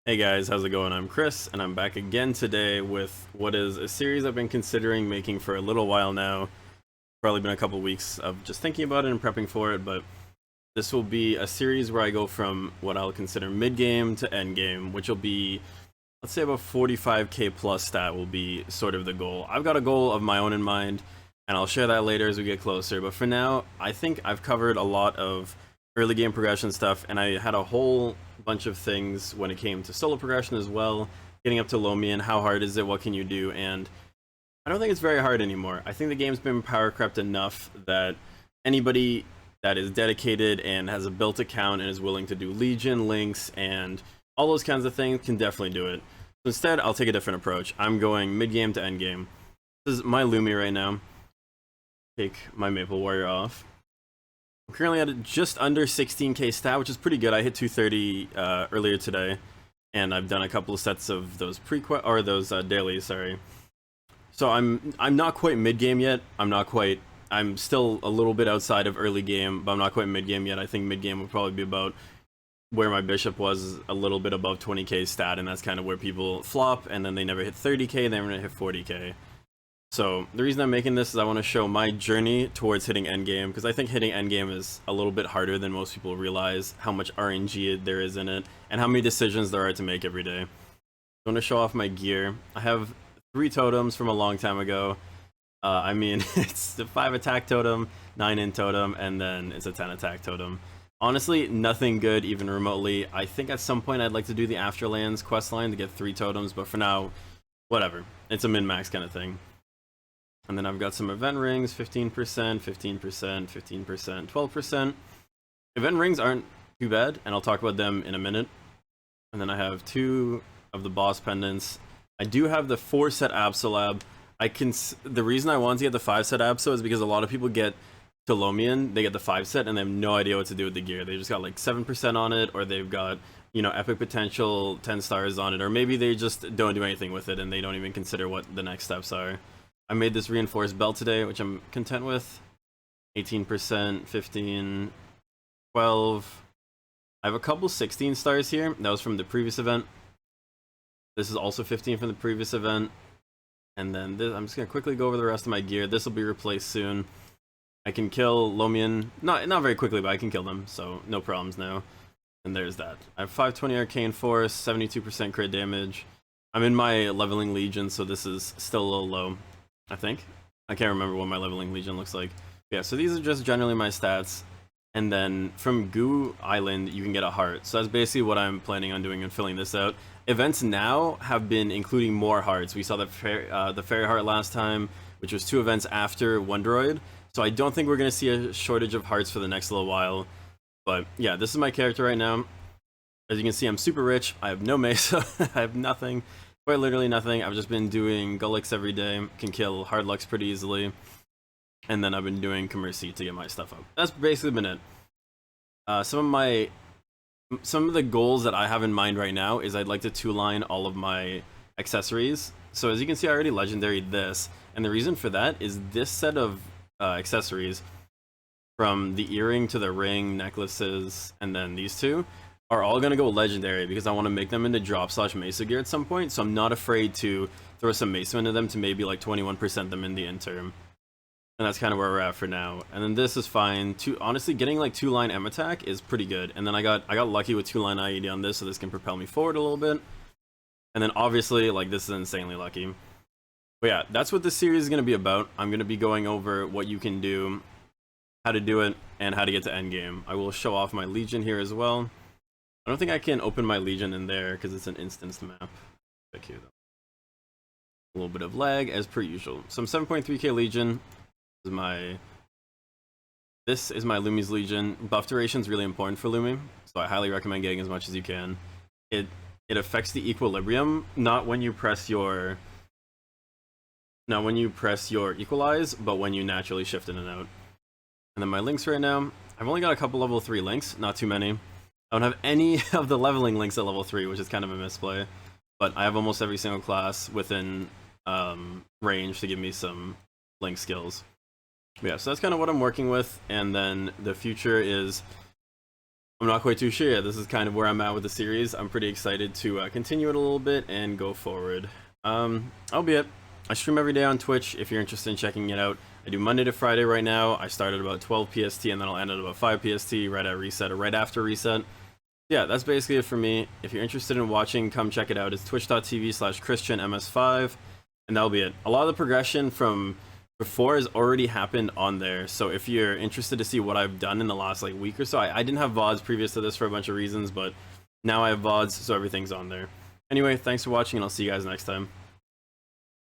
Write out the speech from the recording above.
Hey guys, how's it going? I'm Chris, and I'm back again today with what is a series I've been considering making for a little while now. Probably been a couple weeks of just thinking about it and prepping for it, but this will be a series where I go from what I'll consider mid-game to end-game, which will be, let's say about 45k plus stat will be sort of the goal. I've got a goal of my own in mind, and I'll share that later as we get closer, but for now, I think I've covered a lot of early game progression stuff, and I had a whole bunch of things when it came to solo progression as well, getting up to lomein, how hard is it, what can you do, and I don't think it's very hard anymore. I think the game's been power crept enough that anybody that is dedicated and has a built account and is willing to do Legion, Links, and all those kinds of things can definitely do it. So instead, I'll take a different approach. I'm going mid-game to end-game. This is my Lumi right now. Take my Maple Warrior off. I'm currently at just under 16k stat, which is pretty good. I hit 230 earlier today, and I've done a couple of sets of those dailies. Sorry. So I'm not quite mid game yet. I'm still a little bit outside of early game, but I'm not quite mid game yet. I think mid game would probably be about where my bishop was, a little bit above 20k stat, and that's kind of where people flop, and then they never hit 30k, they never hit 40k. So the reason I'm making this is I want to show my journey towards hitting endgame, because I think hitting endgame is a little bit harder than most people realize, how much RNG there is in it, and how many decisions there are to make every day. I want to show off my gear. I have 3 totems from a long time ago. I mean, it's the 5 attack totem, 9 in totem, and then it's a 10 attack totem. Honestly, nothing good even remotely. I think at some point I'd like to do the Afterlands questline to get 3 totems, but for now, whatever. It's a min-max kind of thing. And then I've got some event rings, 15%, 15%, 15%, 12%. Event rings aren't too bad, and I'll talk about them in a minute. And then I have 2 of the boss pendants. I do have the 4 set Absolab. The reason I wanted to get the 5 set Abso is because a lot of people get to lomein, they get the 5 set, and they have no idea what to do with the gear. They just got like 7% on it, or they've got, you know, epic potential 10 stars on it, or maybe they just don't do anything with it and they don't even consider what the next steps are. I made this reinforced belt today, which I'm content with. 18%, 15, 12. I have a couple 16 stars here. That was from the previous event. This is also 15 from the previous event. And then this, I'm just going to quickly go over the rest of my gear. This will be replaced soon. I can kill lomein. Not very quickly, but I can kill them, so no problems now. And there's that. I have 520 arcane force, 72% crit damage. I'm in my leveling legion, so this is still a little low, I think. I can't remember what my leveling legion looks like. Yeah, so these are just generally my stats. And then from Goo Island, you can get a heart. So that's basically what I'm planning on doing and filling this out. Events now have been including more hearts. We saw the fairy heart last time, which was 2 events after Wondroid. So I don't think we're going to see a shortage of hearts for the next little while. But yeah, this is my character right now. As you can see, I'm super rich. I have no mesa. I have nothing. Quite literally nothing. I've just been doing Gullix every day. Can kill hard Lux pretty easily. And then I've been doing Commercy to get my stuff up. That's basically been it. Some of the goals that I have in mind right now is I'd like to 2-line all of my accessories. So as you can see, I already legendaried this. And the reason for that is this set of accessories, from the earring to the ring, necklaces, and then these 2, are all going to go legendary because I want to make them into drop/mesa gear at some point. So I'm not afraid to throw some mesa into them to maybe like 21% them in the interim. And that's kind of where we're at for now. And then this is fine. Honestly, getting like 2-line M attack is pretty good. And then I got lucky with 2-line IED on this, so this can propel me forward a little bit. And then obviously, like, this is insanely lucky. But yeah, that's what this series is going to be about. I'm going to be going over what you can do, how to do it, and how to get to endgame. I will show off my Legion here as well. I don't think I can open my Legion in there because it's an instanced map. Check here, though. A little bit of lag as per usual. So I'm 7.3k Legion. This is my Lumi's Legion. Buff duration is really important for Lumi, so I highly recommend getting as much as you can. It affects the equilibrium, not when you press your equalize, but when you naturally shift in and out. And then my links right now, I've only got a couple level 3 links, not too many. I don't have any of the leveling links at level 3, which is kind of a misplay. But I have almost every single class within range to give me some link skills. But yeah, so that's kind of what I'm working with. And then the future is I'm not quite too sure yet. This is kind of where I'm at with the series. I'm pretty excited to continue it a little bit and go forward. Albeit, I stream every day on Twitch if you're interested in checking it out. I do Monday to Friday right now. I start at about 12 PST and then I'll end at about 5 PST right at reset or right after reset. Yeah, that's basically it for me. If you're interested in watching, come check it out. It's twitch.tv/ChristianMS5, and that'll be it. A lot of the progression from before has already happened on there, so if you're interested to see what I've done in the last like week or so, I didn't have VODs previous to this for a bunch of reasons, but now I have VODs, so everything's on there. Anyway, thanks for watching, and I'll see you guys next time.